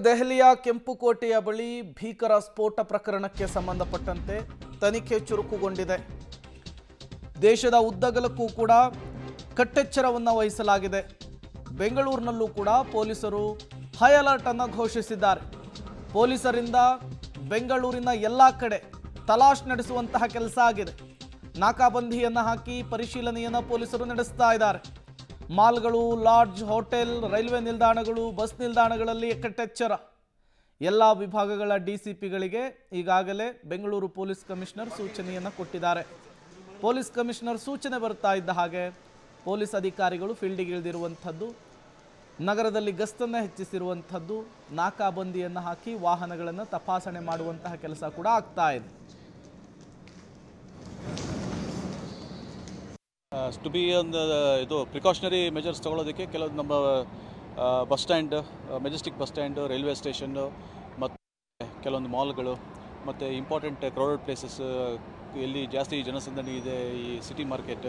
ದೆಹಲಿಯ ಕೆಂಪುಕೋಟೆಯ ಬಳಿ ಭೀಕರ ಸ್ಫೋಟ ಪ್ರಕರಣಕ್ಕೆ ಸಂಬಂಧಪಟ್ಟಂತೆ ತನಿಖೆ ಚುರುಕುಗೊಂಡಿದೆ. ದೇಶದ ಉದ್ದಗಲಕ್ಕೂ ಕೂಡ ಕಟ್ಟೆಚ್ಚರವನ್ನು ವಹಿಸಲಾಗಿದೆ. ಬೆಂಗಳೂರಿನಲ್ಲೂ ಕೂಡ ಪೊಲೀಸರು ಹೈ ಅಲರ್ಟ್ ಅನ್ನು ಘೋಷಿಸಿದ್ದಾರೆ. ಪೊಲೀಸರಿಂದ ಬೆಂಗಳೂರಿನ ಎಲ್ಲ ಕಡೆ ತಲಾಶ್ ನಡೆಸುವಂತಹ ಕೆಲಸ ಆಗಿದೆ. ನಾಕಾಬಂದಿಯನ್ನು ಹಾಕಿ ಪರಿಶೀಲನೆಯನ್ನು ಪೊಲೀಸರು ನಡೆಸ್ತಾ ಇದ್ದಾರೆ. ಮಾಲ್ಗಳು, ಲಾಡ್ಜ್, ಹೋಟೆಲ್, ರೈಲ್ವೆ ನಿಲ್ದಾಣಗಳು, ಬಸ್ ನಿಲ್ದಾಣಗಳಲ್ಲಿ ಕಟ್ಟೆಚ್ಚರ. ಎಲ್ಲ ವಿಭಾಗಗಳ ಡಿಸಿಪಿಗಳಿಗೆ ಈಗಾಗಲೇ ಬೆಂಗಳೂರು ಪೊಲೀಸ್ ಕಮಿಷನರ್ ಸೂಚನೆಯನ್ನು ಕೊಟ್ಟಿದ್ದಾರೆ. ಪೊಲೀಸ್ ಕಮಿಷನರ್ ಸೂಚನೆ ಬರ್ತಾ ಇದ್ದ ಹಾಗೆ ಪೊಲೀಸ್ ಅಧಿಕಾರಿಗಳು ಫೀಲ್ಡಿಗೆ ಇಳಿದಿರುವಂಥದ್ದು, ನಗರದಲ್ಲಿ ಗಸ್ತನ್ನು ಹೆಚ್ಚಿಸಿರುವಂಥದ್ದು, ನಾಕಾಬಂದಿಯನ್ನು ಹಾಕಿ ವಾಹನಗಳನ್ನು ತಪಾಸಣೆ ಮಾಡುವಂತಹ ಕೆಲಸ ಕೂಡ ಆಗ್ತಾ ಇದೆ. ಟು ಬಿ ಒಂದು ಇದು ಪ್ರಿಕಾಷನರಿ ಮೆಜರ್ಸ್ ತೊಗೊಳೋದಕ್ಕೆ ಕೆಲವೊಂದು ನಮ್ಮ bus stand, Majestic bus stand, railway station ಮತ್ತು ಕೆಲವೊಂದು ಮಾಲ್ಗಳು ಮತ್ತು ಇಂಪಾರ್ಟೆಂಟ್ ಕ್ರೌಡೆಡ್ ಪ್ಲೇಸಸ್ ಎಲ್ಲಿ ಜಾಸ್ತಿ ಜನಸಂದಣಿ ಇದೆ, ಈ ಸಿಟಿ ಮಾರ್ಕೆಟ್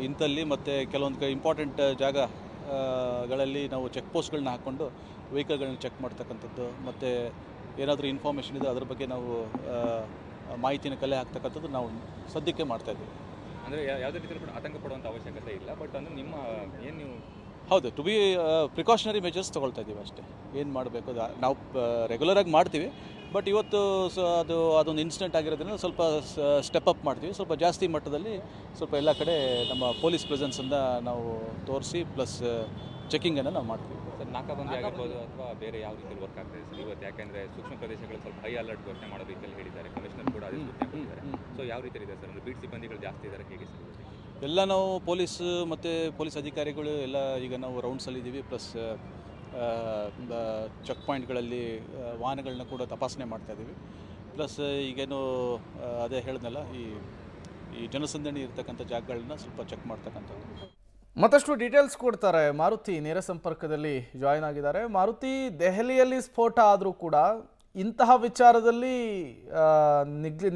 ಇಂಥಲ್ಲಿ ಮತ್ತು ಕೆಲವೊಂದು ಇಂಪಾರ್ಟೆಂಟ್ ಜಾಗಗಳಲ್ಲಿ ನಾವು ಚೆಕ್ ಪೋಸ್ಟ್ಗಳನ್ನ ಹಾಕ್ಕೊಂಡು ವೆಹಿಕಲ್ಗಳನ್ನ ಚೆಕ್ ಮಾಡ್ತಕ್ಕಂಥದ್ದು ಮತ್ತು ಏನಾದರೂ ಇನ್ಫಾರ್ಮೇಷನ್ ಇದೆ ಅದ್ರ ಬಗ್ಗೆ ನಾವು ಮಾಹಿತಿನ ಕಲೆ ಹಾಕ್ತಕ್ಕಂಥದ್ದು ನಾವು ಸದ್ಯಕ್ಕೆ ಮಾಡ್ತಾಯಿದ್ದೀವಿ. ಅಂದರೆ ಯಾವುದೇ ರೀತಿಯಲ್ಲಿ ಕೂಡ ಆತಂಕ ಪಡುವಂಥ ಅವಶ್ಯಕತೆ ಇಲ್ಲ. ಬಟ್ ಅಂದರೆ ನಿಮ್ಮ ಏನು ನೀವು ಹೌದು ಟು ಬಿ ಪ್ರಿಕಾಷನರಿ ಮೆಜರ್ಸ್ ತೊಗೊಳ್ತಾ ಇದ್ದೀವಿ ಅಷ್ಟೇ. ಏನು ಮಾಡಬೇಕು ನಾವು ರೆಗ್ಯುಲರಾಗಿ ಮಾಡ್ತೀವಿ, ಬಟ್ ಇವತ್ತು ಅದೊಂದು ಇನ್ಸಿಡೆಂಟ್ ಆಗಿರೋದ್ರಿಂದ ಸ್ವಲ್ಪ ಸ್ಟೆಪ್ ಅಪ್ ಮಾಡ್ತೀವಿ. ಸ್ವಲ್ಪ ಜಾಸ್ತಿ ಮಟ್ಟದಲ್ಲಿ ಸ್ವಲ್ಪ ಎಲ್ಲ ಕಡೆ ನಮ್ಮ ಪೊಲೀಸ್ ಪ್ರೆಸೆನ್ಸನ್ನು ನಾವು ತೋರಿಸಿ ಪ್ಲಸ್ ಚೆಕಿಂಗನ್ನು ನಾವು ಮಾಡ್ತೀವಿ. ಸರ್ ನಾಕಾಬಂದಿ ಆಗಿರ್ಬೋದು ಅಥವಾ ಬೇರೆ ಯಾವ ರೀತಿಯಲ್ಲಿ ವರ್ಕ್ ಆಗ್ತಾಯಿದೆ ಸರ್ ಇವತ್ತು? ಯಾಕೆಂದರೆ ಸೂಕ್ಷ್ಮ ಪ್ರದೇಶಗಳು ಸ್ವಲ್ಪ ಹೈ ಅಲರ್ಟ್ ಘೋಷಣೆ ಮಾಡೋ ರೀತಿಯಲ್ಲಿ ಹೇಳಿದ್ದಾರೆ, ಕಮಿಷನರ್ ಕೂಡ ಅದೇ ಸೂಚನೆ ಕೊಟ್ಟಿದ್ದಾರೆ. ಸೊ ಯಾವ ರೀತಿಯಲ್ಲಿ ಇದೆ ಸರ್? ಅಂದರೆ ಬೀಟ್ ಸಿಬ್ಬಂದಿಗಳು ಜಾಸ್ತಿ ಇದ್ದಾರೆ, ಹೇಗೆ ಸರ್? ಎಲ್ಲ ನಾವು ಪೊಲೀಸ್ ಮತ್ತು ಪೊಲೀಸ್ ಅಧಿಕಾರಿಗಳು ಎಲ್ಲ ಈಗ ನಾವು ರೌಂಡ್ಸಲ್ಲಿದ್ದೀವಿ. ಪ್ಲಸ್ ಚೆಕ್ ಪಾಯಿಂಟ್ಗಳಲ್ಲಿ ವಾಹನಗಳನ್ನ ಕೂಡ ತಪಾಸಣೆ ಮಾಡ್ತಾಯಿದ್ದೀವಿ. ಪ್ಲಸ್ ಈಗೇನು ಅದೇ ಹೇಳಿದ್ನಲ್ಲ, ಈ ಜನಸಂದಣಿ ಇರ್ತಕ್ಕಂಥ ಜಾಗಗಳನ್ನ ಸ್ವಲ್ಪ ಚೆಕ್ ಮಾಡ್ತಕ್ಕಂಥದ್ದು. ಮತ್ತಷ್ಟು ಡೀಟೇಲ್ಸ್ ಕೊಡ್ತಾರೆ ಮಾರುತಿ, ನೇರ ಸಂಪರ್ಕದಲ್ಲಿ ಜಾಯಿನ್ ಆಗಿದ್ದಾರೆ. ಮಾರುತಿ, ದೆಹಲಿಯಲ್ಲಿ ಸ್ಫೋಟ ಆದರೂ ಕೂಡ ಇಂತಹ ವಿಚಾರದಲ್ಲಿ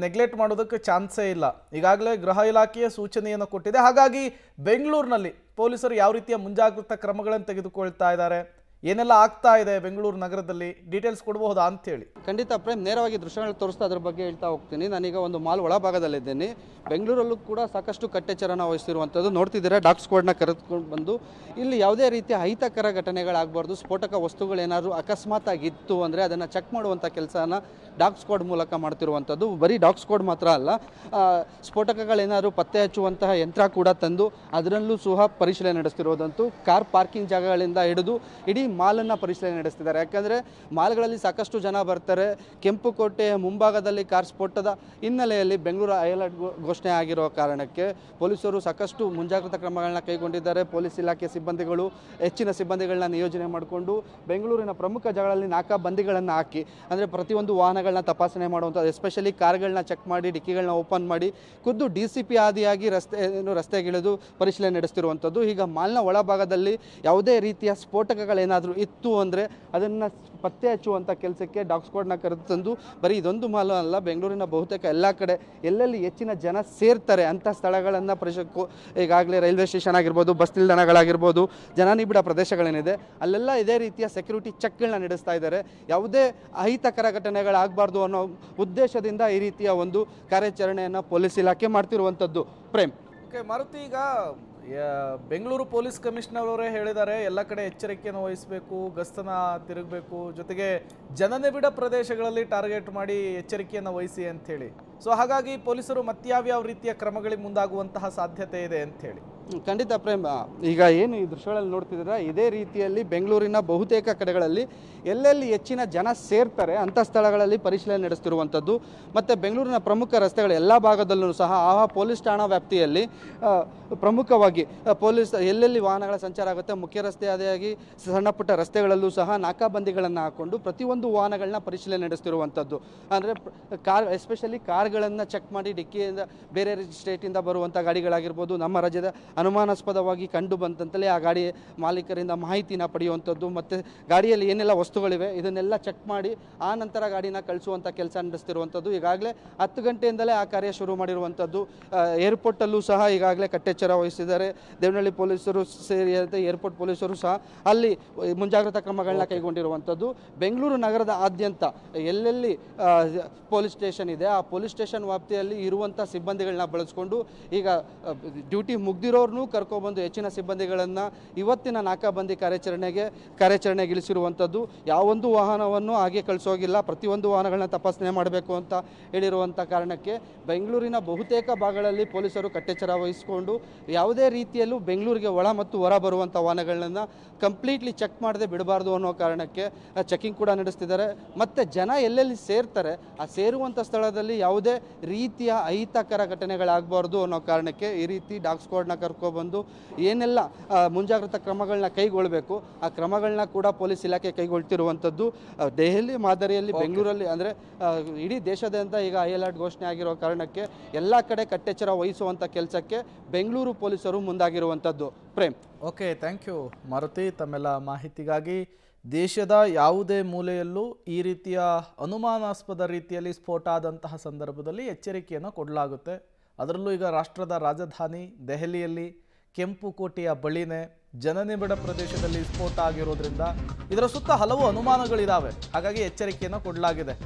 ನೆಗ್ಲೆಕ್ಟ್ ಮಾಡೋದಕ್ಕೆ ಚಾನ್ಸೇ ಇಲ್ಲ. ಈಗಾಗಲೇ ಗೃಹ ಇಲಾಖೆಯ ಸೂಚನೆಯನ್ನು ಕೊಟ್ಟಿದೆ. ಹಾಗಾಗಿ ಬೆಂಗಳೂರಿನಲ್ಲಿ ಪೊಲೀಸರು ಯಾವ ರೀತಿಯ ಮುಂಜಾಗ್ರತಾ ಕ್ರಮಗಳನ್ನು ತೆಗೆದುಕೊಳ್ತಾ ಇದ್ದಾರೆ, ಏನೆಲ್ಲ ಆಗ್ತಾ ಇದೆ ಬೆಂಗಳೂರು ನಗರದಲ್ಲಿ, ಡೀಟೇಲ್ಸ್ ಕೊಡಬಹುದಾ ಅಂತೇಳಿ? ಖಂಡಿತ ಪ್ರೇಮ್, ನೇರವಾಗಿ ದೃಶ್ಯಗಳು ತೋರಿಸ್ತಾ ಅದ್ರ ಬಗ್ಗೆ ಹೇಳ್ತಾ ಹೋಗ್ತೀನಿ. ನಾನೀಗ ಒಂದು ಮಾಲ್ ಒಳಭಾಗದಲ್ಲಿದ್ದೇನೆ. ಬೆಂಗಳೂರಲ್ಲೂ ಕೂಡ ಸಾಕಷ್ಟು ಕಟ್ಟೆಚ್ಚರನ ವಹಿಸಿರುವಂಥದ್ದು ನೋಡ್ತಿದ್ದೀರಾ. ಡಾಗ್ ಸ್ಕ್ವಾಡ್ನ ಕರೆದುಕೊಂಡು ಬಂದು ಇಲ್ಲಿ ಯಾವುದೇ ರೀತಿಯ ಅಹಿತಕರ ಘಟನೆಗಳಾಗಬಾರ್ದು, ಸ್ಫೋಟಕ ವಸ್ತುಗಳೇನಾದರೂ ಅಕಸ್ಮಾತ್ ಆಗಿತ್ತು ಅಂದರೆ ಅದನ್ನು ಚೆಕ್ ಮಾಡುವಂಥ ಕೆಲಸನ ಡಾಗ್ ಸ್ಕ್ವಾಡ್ ಮೂಲಕ ಮಾಡ್ತಿರುವಂಥದ್ದು. ಬರೀ ಡಾಗ್ ಸ್ಕ್ವಾಡ್ ಮಾತ್ರ ಅಲ್ಲ, ಸ್ಫೋಟಕಗಳೇನಾದರೂ ಪತ್ತೆ ಹಚ್ಚುವಂತಹ ಯಂತ್ರ ಕೂಡ ತಂದು ಅದರಲ್ಲೂ ಸಹ ಪರಿಶೀಲನೆ ನಡೆಸ್ತಿರೋದಂತೂ ಕಾರ್ ಪಾರ್ಕಿಂಗ್ ಜಾಗಗಳಿಂದ ಹಿಡಿದು ಇಡೀ ಮಾಲನ್ನು ಪರಿಶೀಲನೆ ನಡೆಸ್ತಿದ್ದಾರೆ. ಯಾಕಂದರೆ ಮಾಲ್ಗಳಲ್ಲಿ ಸಾಕಷ್ಟು ಜನ ಬರ್ತಾರೆ. ಕೆಂಪುಕೋಟೆಯ ಮುಂಭಾಗದಲ್ಲಿ ಕಾರ್ ಸ್ಫೋಟದ ಹಿನ್ನೆಲೆಯಲ್ಲಿ ಬೆಂಗಳೂರು ಹೈ ಅಲರ್ಟ್ ಘೋಷಣೆ ಆಗಿರೋ ಕಾರಣಕ್ಕೆ ಪೊಲೀಸರು ಸಾಕಷ್ಟು ಮುಂಜಾಗ್ರತಾ ಕ್ರಮಗಳನ್ನ ಕೈಗೊಂಡಿದ್ದಾರೆ. ಪೊಲೀಸ್ ಇಲಾಖೆ ಸಿಬ್ಬಂದಿಗಳು ಹೆಚ್ಚಿನ ಸಿಬ್ಬಂದಿಗಳನ್ನ ನಿಯೋಜನೆ ಮಾಡಿಕೊಂಡು ಬೆಂಗಳೂರಿನ ಪ್ರಮುಖ ಜಾಗಗಳಲ್ಲಿ ನಾಕಾಬಂದಿಗಳನ್ನು ಹಾಕಿ, ಅಂದರೆ ಪ್ರತಿಯೊಂದು ವಾಹನಗಳನ್ನ ತಪಾಸಣೆ ಮಾಡುವಂಥದ್ದು, ಎಸ್ಪೆಷಲಿ ಕಾರ್ಗಳನ್ನ ಚೆಕ್ ಮಾಡಿ ಡಿಕ್ಕಿಗಳನ್ನ ಓಪನ್ ಮಾಡಿ ಖುದ್ದು DCP ಆದಿಯಾಗಿ ರಸ್ತೆಗಿಳಿದು ಪರಿಶೀಲನೆ ನಡೆಸ್ತಿರುವಂಥದ್ದು. ಈಗ ಮಾಲ್ನ ಒಳಭಾಗದಲ್ಲಿ ಯಾವುದೇ ರೀತಿಯ ಸ್ಫೋಟಕಗಳೇನಾದರೂ ಇತ್ತು ಅಂದರೆ ಅದನ್ನು ಪತ್ತೆ ಹಚ್ಚುವಂಥ ಕೆಲಸಕ್ಕೆ ಡಾಗ್ ಸ್ಕ್ವಾಡ್ನ ಕರೆದು ತಂದು, ಬರೀ ಇದೊಂದು ಮಾಲ್ ಅಲ್ಲ, ಬೆಂಗಳೂರಿನ ಬಹುತೇಕ ಎಲ್ಲ ಕಡೆ ಎಲ್ಲೆಲ್ಲಿ ಹೆಚ್ಚಿನ ಜನ ಸೇರ್ತಾರೆ ಅಂಥ ಸ್ಥಳಗಳನ್ನು ಈಗಾಗಲೇ ರೈಲ್ವೆ ಸ್ಟೇಷನ್ ಆಗಿರ್ಬೋದು, ಬಸ್ ನಿಲ್ದಾಣಗಳಾಗಿರ್ಬೋದು, ಜನನಿಬಿಡ ಪ್ರದೇಶಗಳೇನಿದೆ ಅಲ್ಲೆಲ್ಲ ಇದೇ ರೀತಿಯ ಸೆಕ್ಯೂರಿಟಿ ಚೆಕ್ಗಳನ್ನ ನಡೆಸ್ತಾ ಇದ್ದಾರೆ. ಯಾವುದೇ ಅಹಿತಕರ ಘಟನೆಗಳಾಗಬಾರ್ದು ಅನ್ನೋ ಉದ್ದೇಶದಿಂದ ಈ ರೀತಿಯ ಒಂದು ಕಾರ್ಯಾಚರಣೆಯನ್ನು ಪೊಲೀಸ್ ಇಲಾಖೆ ಮಾಡ್ತಿರುವಂಥದ್ದು. ಪ್ರೇಮ್, ಓಕೆ ಮಾರುತಿ, ಈಗ ಬೆಂಗಳೂರು ಪೊಲೀಸ್ ಕಮಿಷನರ್ ಅವರೇ ಹೇಳಿದ್ದಾರೆ ಎಲ್ಲ ಕಡೆ ಎಚ್ಚರಿಕೆಯನ್ನು ವಹಿಸಬೇಕು, ಗಸ್ತನ ತಿರುಗಬೇಕು, ಜೊತೆಗೆ ಜನನಿಬಿಡ ಪ್ರದೇಶಗಳಲ್ಲಿ ಟಾರ್ಗೆಟ್ ಮಾಡಿ ಎಚ್ಚರಿಕೆಯನ್ನು ವಹಿಸಿ ಅಂಥೇಳಿ. ಸೊ ಹಾಗಾಗಿ ಪೊಲೀಸರು ಮತ್ಯಾವ್ಯಾವ ರೀತಿಯ ಕ್ರಮಗಳಿಗೆ ಮುಂದಾಗುವಂತಹ ಸಾಧ್ಯತೆ ಇದೆ ಅಂಥೇಳಿ? ಖಂಡಿತ ಪ್ರೇಮ್, ಈಗ ಏನು ಈ ದೃಶ್ಯಗಳಲ್ಲಿ ನೋಡ್ತಿದ್ದೀರಾ ಇದೇ ರೀತಿಯಲ್ಲಿ ಬೆಂಗಳೂರಿನ ಬಹುತೇಕ ಕಡೆಗಳಲ್ಲಿ ಎಲ್ಲೆಲ್ಲಿ ಹೆಚ್ಚಿನ ಜನ ಸೇರ್ತಾರೆ ಅಂಥ ಸ್ಥಳಗಳಲ್ಲಿ ಪರಿಶೀಲನೆ ನಡೆಸ್ತಿರುವಂಥದ್ದು. ಮತ್ತು ಬೆಂಗಳೂರಿನ ಪ್ರಮುಖ ರಸ್ತೆಗಳ ಎಲ್ಲ ಭಾಗದಲ್ಲೂ ಸಹ ಪೊಲೀಸ್ ಠಾಣಾ ವ್ಯಾಪ್ತಿಯಲ್ಲಿ ಪ್ರಮುಖವಾಗಿ ಪೊಲೀಸ್ ಎಲ್ಲೆಲ್ಲಿ ವಾಹನಗಳ ಸಂಚಾರ ಆಗುತ್ತೆ, ಮುಖ್ಯ ರಸ್ತೆ ಆದಿಯಾಗಿ ಸಣ್ಣ ಪುಟ್ಟ ರಸ್ತೆಗಳಲ್ಲೂ ಸಹ ನಾಕಾಬಂದಿಗಳನ್ನು ಹಾಕ್ಕೊಂಡು ಪ್ರತಿಯೊಂದು ವಾಹನಗಳನ್ನ ಪರಿಶೀಲನೆ ನಡೆಸ್ತಿರುವಂಥದ್ದು. ಅಂದರೆ ಎಸ್ಪೆಷಲಿ ಕಾರ್ಗಳನ್ನು ಚೆಕ್ ಮಾಡಿ ಡಿಕ್ಕಿಯಿಂದ ಬೇರೆ ಸ್ಟೇಟಿಂದ ಬರುವಂಥ ಗಾಡಿಗಳಾಗಿರ್ಬೋದು, ನಮ್ಮ ರಾಜ್ಯದ ಅನುಮಾನಾಸ್ಪದವಾಗಿ ಕಂಡು ಬಂತಂತಲೇ ಆ ಗಾಡಿ ಮಾಲೀಕರಿಂದ ಮಾಹಿತಿನ ಪಡೆಯುವಂಥದ್ದು ಮತ್ತು ಗಾಡಿಯಲ್ಲಿ ಏನೆಲ್ಲ ವಸ್ತುಗಳಿವೆ ಇದನ್ನೆಲ್ಲ ಚೆಕ್ ಮಾಡಿ ಆ ನಂತರ ಗಾಡಿನ ಕಳಿಸುವಂಥ ಕೆಲಸ ನಡೆಸ್ತಿರುವಂಥದ್ದು. ಈಗಾಗಲೇ 10 ಗಂಟೆಯಿಂದಲೇ ಆ ಕಾರ್ಯ ಶುರು ಮಾಡಿರುವಂಥದ್ದು. ಏರ್ಪೋರ್ಟಲ್ಲೂ ಸಹ ಈಗಾಗಲೇ ಕಟ್ಟೆಚ್ಚರ ವಹಿಸಿದ್ದಾರೆ. ದೇವನಹಳ್ಳಿ ಪೊಲೀಸರು ಸೇರಿದಂತೆ ಏರ್ಪೋರ್ಟ್ ಪೊಲೀಸರು ಸಹ ಅಲ್ಲಿ ಮುಂಜಾಗ್ರತಾ ಕ್ರಮಗಳನ್ನ ಕೈಗೊಂಡಿರುವಂಥದ್ದು. ಬೆಂಗಳೂರು ನಗರದ ಆದ್ಯಂತ ಎಲ್ಲೆಲ್ಲಿ ಪೊಲೀಸ್ ಸ್ಟೇಷನ್ ಇದೆ ಆ ಪೊಲೀಸ್ ಸ್ಟೇಷನ್ ವ್ಯಾಪ್ತಿಯಲ್ಲಿ ಇರುವಂಥ ಸಿಬ್ಬಂದಿಗಳನ್ನ ಬಳಸ್ಕೊಂಡು ಈಗ ಡ್ಯೂಟಿ ಮುಗ್ದಿರೋರ್ನೂ ಕರ್ಕೊಬಂದು ಹೆಚ್ಚಿನ ಸಿಬ್ಬಂದಿಗಳನ್ನು ಇವತ್ತಿನ ನಾಕಾಬಂದಿ ಕಾರ್ಯಾಚರಣೆಗೆ ಇಳಿಸಿರುವಂಥದ್ದು. ಯಾವೊಂದು ವಾಹನವನ್ನು ಹಾಗೆ ಕಳಿಸೋಗಿಲ್ಲ, ಪ್ರತಿಯೊಂದು ವಾಹನಗಳನ್ನ ತಪಾಸಣೆ ಮಾಡಬೇಕು ಅಂತ ಹೇಳಿರುವಂಥ ಕಾರಣಕ್ಕೆ ಬೆಂಗಳೂರಿನ ಬಹುತೇಕ ಭಾಗಗಳಲ್ಲಿ ಪೊಲೀಸರು ಕಟ್ಟೆಚ್ಚರ ವಹಿಸಿಕೊಂಡು ಯಾವುದೇ ರೀತಿಯಲ್ಲೂ ಬೆಂಗಳೂರಿಗೆ ಒಳ ಮತ್ತು ಹೊರ ಬರುವಂಥ ವಾಹನಗಳನ್ನ ಕಂಪ್ಲೀಟ್ಲಿ ಚೆಕ್ ಮಾಡದೆ ಬಿಡಬಾರ್ದು ಅನ್ನೋ ಕಾರಣಕ್ಕೆ ಚೆಕಿಂಗ್ ಕೂಡ ನಡೆಸ್ತಿದ್ದಾರೆ. ಮತ್ತು ಜನ ಎಲ್ಲೆಲ್ಲಿ ಸೇರ್ತಾರೆ ಆ ಸೇರುವಂಥ ಸ್ಥಳದಲ್ಲಿ ಯಾವುದೇ ರೀತಿಯ ಅಹಿತಕರ ಘಟನೆಗಳಾಗಬಾರ್ದು ಅನ್ನೋ ಕಾರಣಕ್ಕೆ ಈ ರೀತಿ ಡಾಗ್ ಸ್ಕ್ವಾಡ್ನ ಕರ್ಕೊಬಂದು ಏನೆಲ್ಲ ಮುಂಜಾಗ್ರತಾ ಕ್ರಮಗಳನ್ನ ಕೈಗೊಳ್ಳಬೇಕು ಆ ಕ್ರಮಗಳನ್ನ ಕೂಡ ಪೊಲೀಸ್ ಇಲಾಖೆ ಕೈಗೊಳ್ತಿರುವಂಥದ್ದು. ದೆಹಲಿ ಮಾದರಿಯಲ್ಲಿ ಬೆಂಗಳೂರಲ್ಲಿ ಅಂದರೆ ಇಡೀ ದೇಶಾದ್ಯಂತ ಈಗ ಹೈ ಅಲರ್ಟ್ ಘೋಷಣೆ ಆಗಿರೋ ಕಾರಣಕ್ಕೆ ಎಲ್ಲ ಕಡೆ ಕಟ್ಟೆಚ್ಚರ ವಹಿಸುವಂಥ ಕೆಲಸಕ್ಕೆ ಬೆಂಗಳೂರು ಪೊಲೀಸರು ಮುಂದಾಗಿರುವಂಥದ್ದು. Prem. Okay, thank you Maruti ತಮ್ಮೆಲ್ಲ ಮಾಹಿತಿಗಾಗಿ. ದೇಶದ ಯಾವುದೇ ಮೂಲೆಯಲ್ಲೂ ಈ ರೀತಿಯ ಅನುಮಾನಾಸ್ಪದ ರೀತಿಯಲ್ಲಿ ಸ್ಫೋಟ ಆದಂತಹ ಸಂದರ್ಭದಲ್ಲಿ ಎಚ್ಚರಿಕೆಯನ್ನು ಕೊಡಲಾಗುತ್ತೆ. ಅದರಲ್ಲೂ ಈಗ ರಾಷ್ಟ್ರದ ರಾಜಧಾನಿ ದೆಹಲಿಯಲ್ಲಿ ಕೆಂಪು ಕೋಟೆಯ ಬಳಿನೇ ಜನನಿಬಿಡ ಪ್ರದೇಶದಲ್ಲಿ ಸ್ಫೋಟ ಆಗಿರೋದ್ರಿಂದ ಇದರ ಸುತ್ತ ಹಲವು ಅನುಮಾನಗಳಿದ್ದಾವೆ. ಹಾಗಾಗಿ ಎಚ್ಚರಿಕೆಯನ್ನು ಕೊಡಲಾಗಿದೆ.